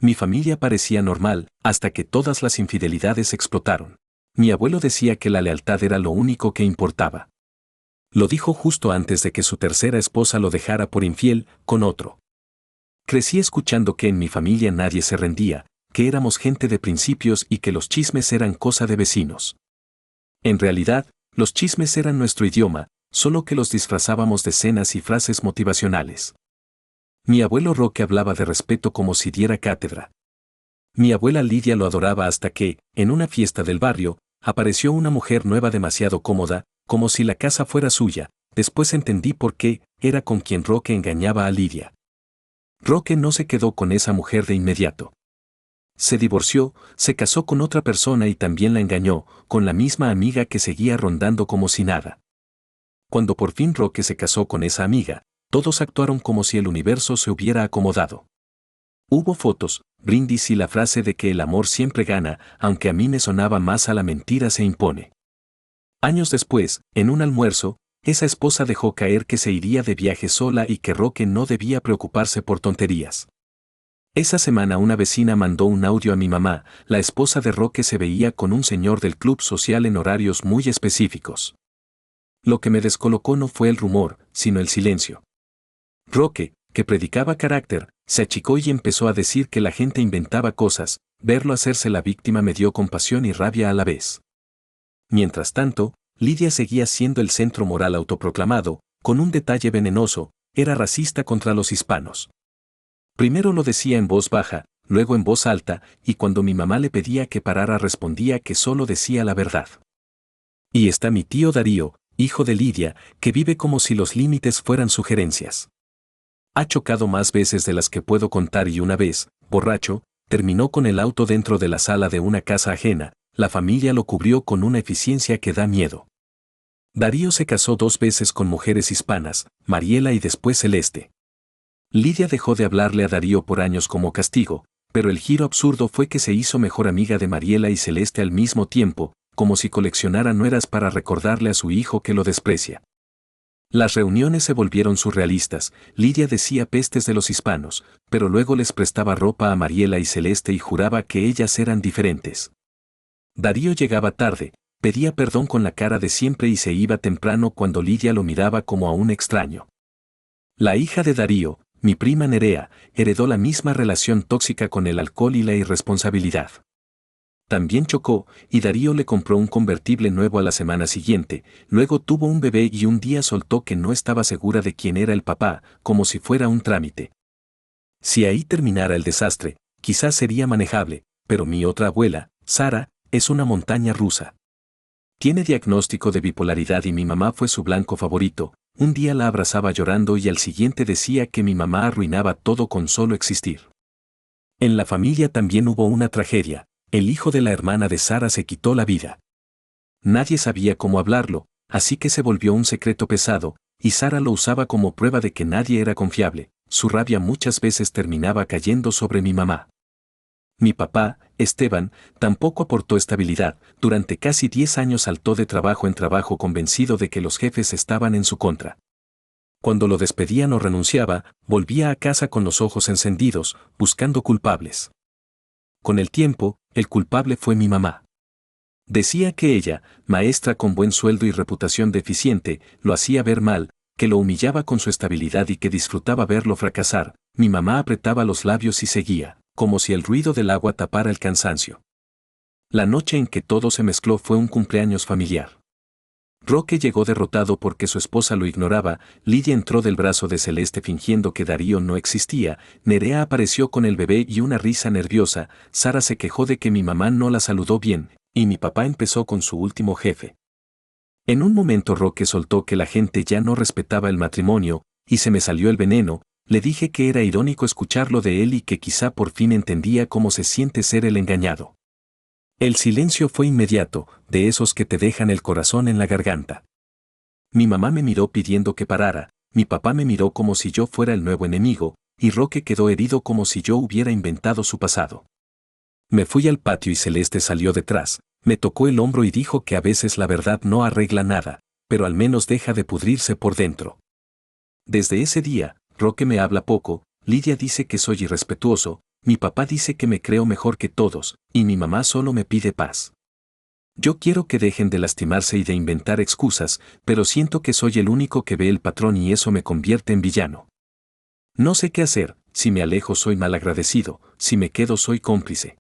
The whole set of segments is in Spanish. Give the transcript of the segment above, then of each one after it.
Mi familia parecía normal, hasta que todas las infidelidades explotaron. Mi abuelo decía que la lealtad era lo único que importaba. Lo dijo justo antes de que su tercera esposa lo dejara por infiel con otro. Crecí escuchando que en mi familia nadie se rendía, que éramos gente de principios y que los chismes eran cosa de vecinos. En realidad, los chismes eran nuestro idioma, solo que los disfrazábamos de escenas y frases motivacionales. Mi abuelo Roque hablaba de respeto como si diera cátedra. Mi abuela Lidia lo adoraba hasta que, en una fiesta del barrio, apareció una mujer nueva demasiado cómoda, como si la casa fuera suya. Después entendí por qué, era con quien Roque engañaba a Lidia. Roque no se quedó con esa mujer de inmediato. Se divorció, se casó con otra persona y también la engañó, con la misma amiga que seguía rondando como si nada. Cuando por fin Roque se casó con esa amiga, todos actuaron como si el universo se hubiera acomodado. Hubo fotos, brindis y la frase de que el amor siempre gana, aunque a mí me sonaba más a la mentira se impone. Años después, en un almuerzo, esa esposa dejó caer que se iría de viaje sola y que Roque no debía preocuparse por tonterías. Esa semana una vecina mandó un audio a mi mamá, la esposa de Roque se veía con un señor del club social en horarios muy específicos. Lo que me descolocó no fue el rumor, sino el silencio. Roque, que predicaba carácter, se achicó y empezó a decir que la gente inventaba cosas. Verlo hacerse la víctima me dio compasión y rabia a la vez. Mientras tanto, Lidia seguía siendo el centro moral autoproclamado, con un detalle venenoso: era racista contra los hispanos. Primero lo decía en voz baja, luego en voz alta, y cuando mi mamá le pedía que parara respondía que solo decía la verdad. Y está mi tío Darío, hijo de Lidia, que vive como si los límites fueran sugerencias. Ha chocado más veces de las que puedo contar y una vez, borracho, terminó con el auto dentro de la sala de una casa ajena. La familia lo cubrió con una eficiencia que da miedo. Darío se casó 2 veces con mujeres hispanas, Mariela y después Celeste. Lidia dejó de hablarle a Darío por años como castigo, pero el giro absurdo fue que se hizo mejor amiga de Mariela y Celeste al mismo tiempo, como si coleccionara nueras para recordarle a su hijo que lo desprecia. Las reuniones se volvieron surrealistas. Lidia decía pestes de los hispanos, pero luego les prestaba ropa a Mariela y Celeste y juraba que ellas eran diferentes. Darío llegaba tarde, pedía perdón con la cara de siempre y se iba temprano cuando Lidia lo miraba como a un extraño. La hija de Darío, mi prima Nerea, heredó la misma relación tóxica con el alcohol y la irresponsabilidad. También chocó, y Darío le compró un convertible nuevo a la semana siguiente. Luego tuvo un bebé y un día soltó que no estaba segura de quién era el papá, como si fuera un trámite. Si ahí terminara el desastre, quizás sería manejable, pero mi otra abuela, Sara, es una montaña rusa. Tiene diagnóstico de bipolaridad y mi mamá fue su blanco favorito. Un día la abrazaba llorando y al siguiente decía que mi mamá arruinaba todo con solo existir. En la familia también hubo una tragedia. El hijo de la hermana de Sara se quitó la vida. Nadie sabía cómo hablarlo, así que se volvió un secreto pesado, y Sara lo usaba como prueba de que nadie era confiable. Su rabia muchas veces terminaba cayendo sobre mi mamá. Mi papá, Esteban, tampoco aportó estabilidad. Durante casi 10 años saltó de trabajo en trabajo convencido de que los jefes estaban en su contra. Cuando lo despedían o renunciaba, volvía a casa con los ojos encendidos, buscando culpables. Con el tiempo, el culpable fue mi mamá. Decía que ella, maestra con buen sueldo y reputación deficiente, lo hacía ver mal, que lo humillaba con su estabilidad y que disfrutaba verlo fracasar. Mi mamá apretaba los labios y seguía, como si el ruido del agua tapara el cansancio. La noche en que todo se mezcló fue un cumpleaños familiar. Roque llegó derrotado porque su esposa lo ignoraba. Lidia entró del brazo de Celeste fingiendo que Darío no existía. Nerea apareció con el bebé y una risa nerviosa. Sara se quejó de que mi mamá no la saludó bien, y mi papá empezó con su último jefe. En un momento Roque soltó que la gente ya no respetaba el matrimonio, y se me salió el veneno. Le dije que era irónico escucharlo de él y que quizá por fin entendía cómo se siente ser el engañado. El silencio fue inmediato, de esos que te dejan el corazón en la garganta. Mi mamá me miró pidiendo que parara, mi papá me miró como si yo fuera el nuevo enemigo, y Roque quedó herido como si yo hubiera inventado su pasado. Me fui al patio y Celeste salió detrás, me tocó el hombro y dijo que a veces la verdad no arregla nada, pero al menos deja de pudrirse por dentro. Desde ese día, Roque me habla poco. Lidia dice que soy irrespetuoso. Mi papá dice que me creo mejor que todos, y mi mamá solo me pide paz. Yo quiero que dejen de lastimarse y de inventar excusas, pero siento que soy el único que ve el patrón y eso me convierte en villano. No sé qué hacer, si me alejo soy malagradecido, si me quedo soy cómplice.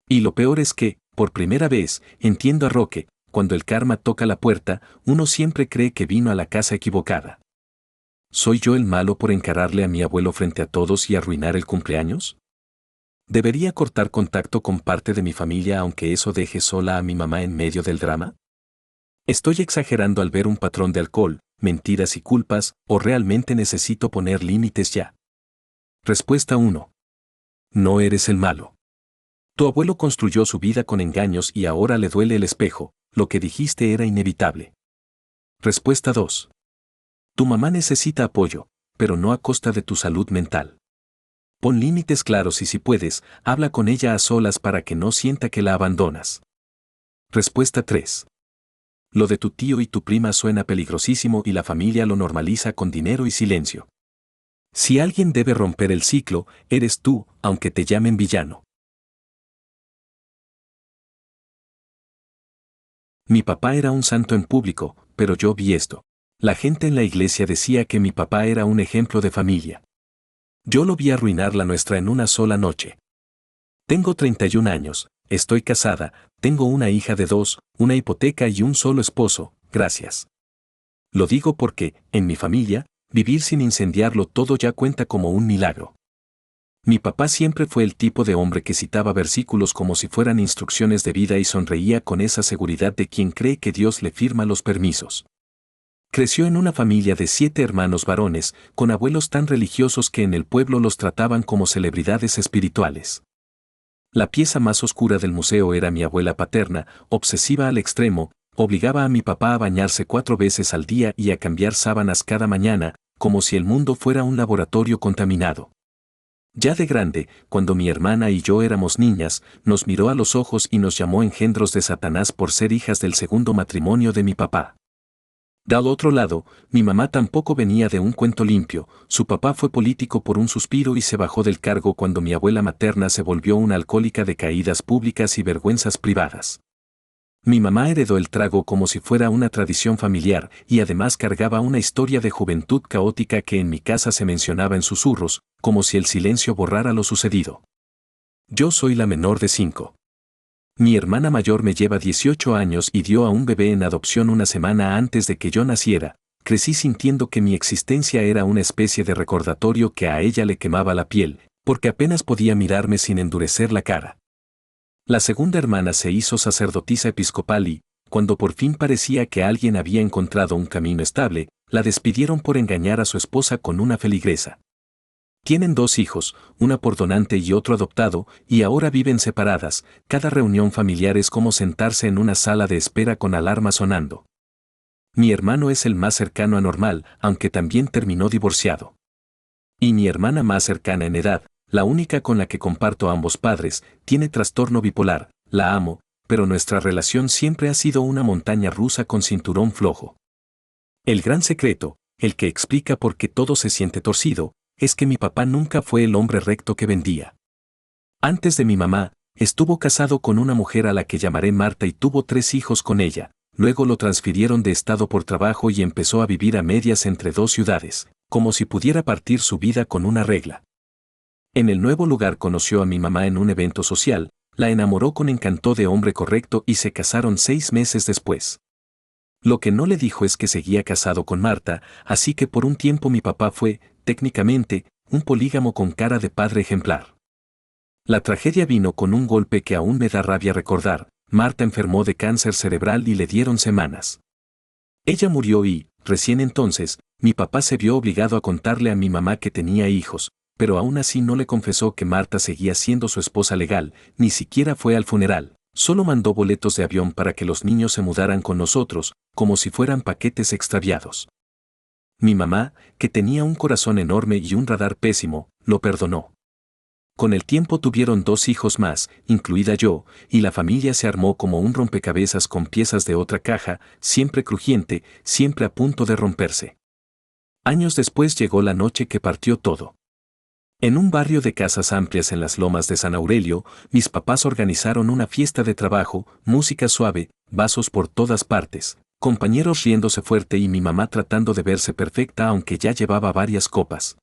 Y lo peor es que, por primera vez, entiendo a Roque, cuando el karma toca la puerta, uno siempre cree que vino a la casa equivocada. ¿Soy yo el malo por encararle a mi abuelo frente a todos y arruinar el cumpleaños? ¿Debería cortar contacto con parte de mi familia aunque eso deje sola a mi mamá en medio del drama? ¿Estoy exagerando al ver un patrón de alcohol, mentiras y culpas, o realmente necesito poner límites ya? Respuesta 1. No eres el malo. Tu abuelo construyó su vida con engaños y ahora le duele el espejo, lo que dijiste era inevitable. Respuesta 2. Tu mamá necesita apoyo, pero no a costa de tu salud mental. Pon límites claros y si puedes, habla con ella a solas para que no sienta que la abandonas. Respuesta 3. Lo de tu tío y tu prima suena peligrosísimo y la familia lo normaliza con dinero y silencio. Si alguien debe romper el ciclo, eres tú, aunque te llamen villano. Mi papá era un santo en público, pero yo vi esto. La gente en la iglesia decía que mi papá era un ejemplo de familia. Yo lo vi arruinar la nuestra en una sola noche. Tengo 31 años, estoy casada, tengo una hija de 2, una hipoteca y un solo esposo, gracias. Lo digo porque, en mi familia, vivir sin incendiarlo todo ya cuenta como un milagro. Mi papá siempre fue el tipo de hombre que citaba versículos como si fueran instrucciones de vida y sonreía con esa seguridad de quien cree que Dios le firma los permisos. Creció en una familia de 7 hermanos varones, con abuelos tan religiosos que en el pueblo los trataban como celebridades espirituales. La pieza más oscura del museo era mi abuela paterna, obsesiva al extremo, obligaba a mi papá a bañarse 4 veces al día y a cambiar sábanas cada mañana, como si el mundo fuera un laboratorio contaminado. Ya de grande, cuando mi hermana y yo éramos niñas, nos miró a los ojos y nos llamó engendros de Satanás por ser hijas del segundo matrimonio de mi papá. Del otro lado, mi mamá tampoco venía de un cuento limpio, su papá fue político por un suspiro y se bajó del cargo cuando mi abuela materna se volvió una alcohólica de caídas públicas y vergüenzas privadas. Mi mamá heredó el trago como si fuera una tradición familiar y además cargaba una historia de juventud caótica que en mi casa se mencionaba en susurros, como si el silencio borrara lo sucedido. Yo soy la menor de 5. Mi hermana mayor me lleva 18 años y dio a un bebé en adopción una semana antes de que yo naciera. Crecí sintiendo que mi existencia era una especie de recordatorio que a ella le quemaba la piel, porque apenas podía mirarme sin endurecer la cara. La segunda hermana se hizo sacerdotisa episcopal y, cuando por fin parecía que alguien había encontrado un camino estable, la despidieron por engañar a su esposa con una feligresa. Tienen 2 hijos, una por donante y otro adoptado, y ahora viven separadas. Cada reunión familiar es como sentarse en una sala de espera con alarma sonando. Mi hermano es el más cercano a normal, aunque también terminó divorciado. Y mi hermana más cercana en edad, la única con la que comparto ambos padres, tiene trastorno bipolar. La amo, pero nuestra relación siempre ha sido una montaña rusa con cinturón flojo. El gran secreto, el que explica por qué todo se siente torcido, es que mi papá nunca fue el hombre recto que vendía. Antes de mi mamá, estuvo casado con una mujer a la que llamaré Marta y tuvo 3 hijos con ella, luego lo transfirieron de estado por trabajo y empezó a vivir a medias entre 2 ciudades, como si pudiera partir su vida con una regla. En el nuevo lugar conoció a mi mamá en un evento social, la enamoró con encanto de hombre correcto y se casaron 6 meses después. Lo que no le dijo es que seguía casado con Marta, así que por un tiempo mi papá fue, técnicamente, un polígamo con cara de padre ejemplar. La tragedia vino con un golpe que aún me da rabia recordar. Marta enfermó de cáncer cerebral y le dieron semanas. Ella murió y, recién entonces, mi papá se vio obligado a contarle a mi mamá que tenía hijos, pero aún así no le confesó que Marta seguía siendo su esposa legal, ni siquiera fue al funeral. Solo mandó boletos de avión para que los niños se mudaran con nosotros, como si fueran paquetes extraviados. Mi mamá, que tenía un corazón enorme y un radar pésimo, lo perdonó. Con el tiempo tuvieron 2 hijos más, incluida yo, y la familia se armó como un rompecabezas con piezas de otra caja, siempre crujiente, siempre a punto de romperse. Años después llegó la noche que partió todo. En un barrio de casas amplias en las lomas de San Aurelio, mis papás organizaron una fiesta de trabajo, música suave, vasos por todas partes, compañeros riéndose fuerte y mi mamá tratando de verse perfecta aunque ya llevaba varias copas.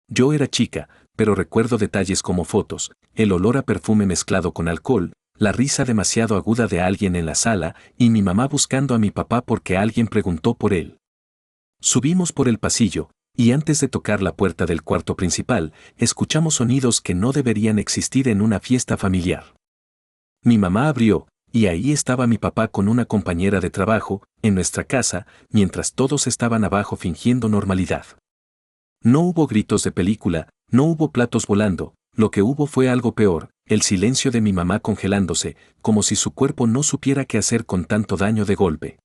Yo era chica, pero recuerdo detalles como fotos, el olor a perfume mezclado con alcohol, la risa demasiado aguda de alguien en la sala y mi mamá buscando a mi papá porque alguien preguntó por él. Subimos por el pasillo, y antes de tocar la puerta del cuarto principal, escuchamos sonidos que no deberían existir en una fiesta familiar. Mi mamá abrió, y ahí estaba mi papá con una compañera de trabajo, en nuestra casa, mientras todos estaban abajo fingiendo normalidad. No hubo gritos de película, no hubo platos volando, lo que hubo fue algo peor, el silencio de mi mamá congelándose, como si su cuerpo no supiera qué hacer con tanto daño de golpe.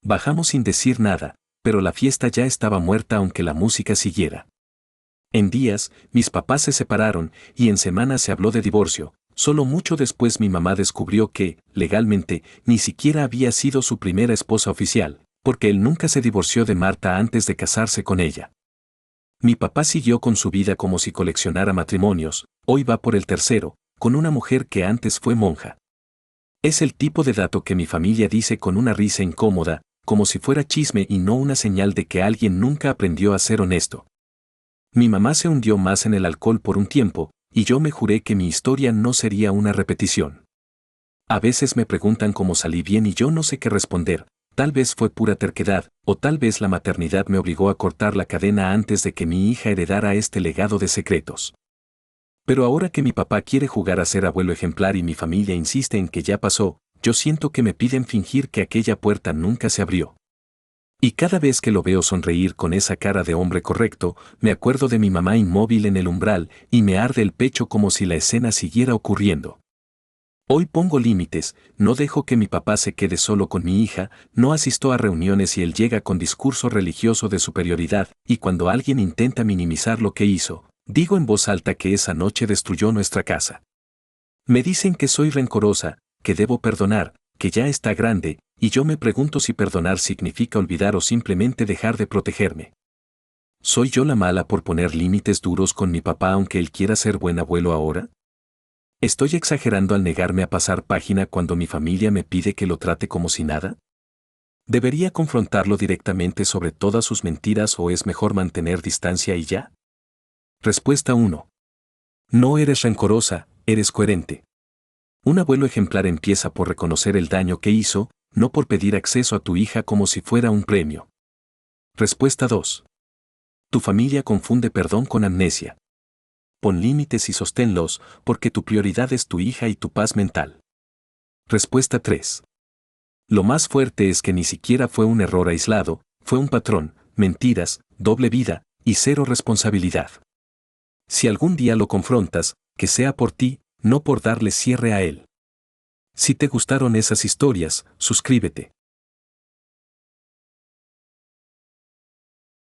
Bajamos sin decir nada, pero la fiesta ya estaba muerta aunque la música siguiera. En días, mis papás se separaron y en semanas se habló de divorcio. Solo mucho después mi mamá descubrió que, legalmente, ni siquiera había sido su primera esposa oficial, porque él nunca se divorció de Marta antes de casarse con ella. Mi papá siguió con su vida como si coleccionara matrimonios, hoy va por el tercero, con una mujer que antes fue monja. Es el tipo de dato que mi familia dice con una risa incómoda, como si fuera chisme y no una señal de que alguien nunca aprendió a ser honesto. Mi mamá se hundió más en el alcohol por un tiempo, y yo me juré que mi historia no sería una repetición. A veces me preguntan cómo salí bien y yo no sé qué responder, tal vez fue pura terquedad, o tal vez la maternidad me obligó a cortar la cadena antes de que mi hija heredara este legado de secretos. Pero ahora que mi papá quiere jugar a ser abuelo ejemplar y mi familia insiste en que ya pasó, yo siento que me piden fingir que aquella puerta nunca se abrió. Y cada vez que lo veo sonreír con esa cara de hombre correcto, me acuerdo de mi mamá inmóvil en el umbral y me arde el pecho como si la escena siguiera ocurriendo. Hoy pongo límites, no dejo que mi papá se quede solo con mi hija, no asisto a reuniones y él llega con discurso religioso de superioridad, y cuando alguien intenta minimizar lo que hizo, digo en voz alta que esa noche destruyó nuestra casa. Me dicen que soy rencorosa, que debo perdonar, que ya está grande, y yo me pregunto si perdonar significa olvidar o simplemente dejar de protegerme. ¿Soy yo la mala por poner límites duros con mi papá aunque él quiera ser buen abuelo ahora? ¿Estoy exagerando al negarme a pasar página cuando mi familia me pide que lo trate como si nada? ¿Debería confrontarlo directamente sobre todas sus mentiras o es mejor mantener distancia y ya? Respuesta 1. No eres rencorosa, eres coherente. Un abuelo ejemplar empieza por reconocer el daño que hizo, no por pedir acceso a tu hija como si fuera un premio. Respuesta 2. Tu familia confunde perdón con amnesia. Pon límites y sosténlos, porque tu prioridad es tu hija y tu paz mental. Respuesta 3. Lo más fuerte es que ni siquiera fue un error aislado, fue un patrón, mentiras, doble vida, y cero responsabilidad. Si algún día lo confrontas, que sea por ti, no por darle cierre a él. Si te gustaron esas historias, suscríbete.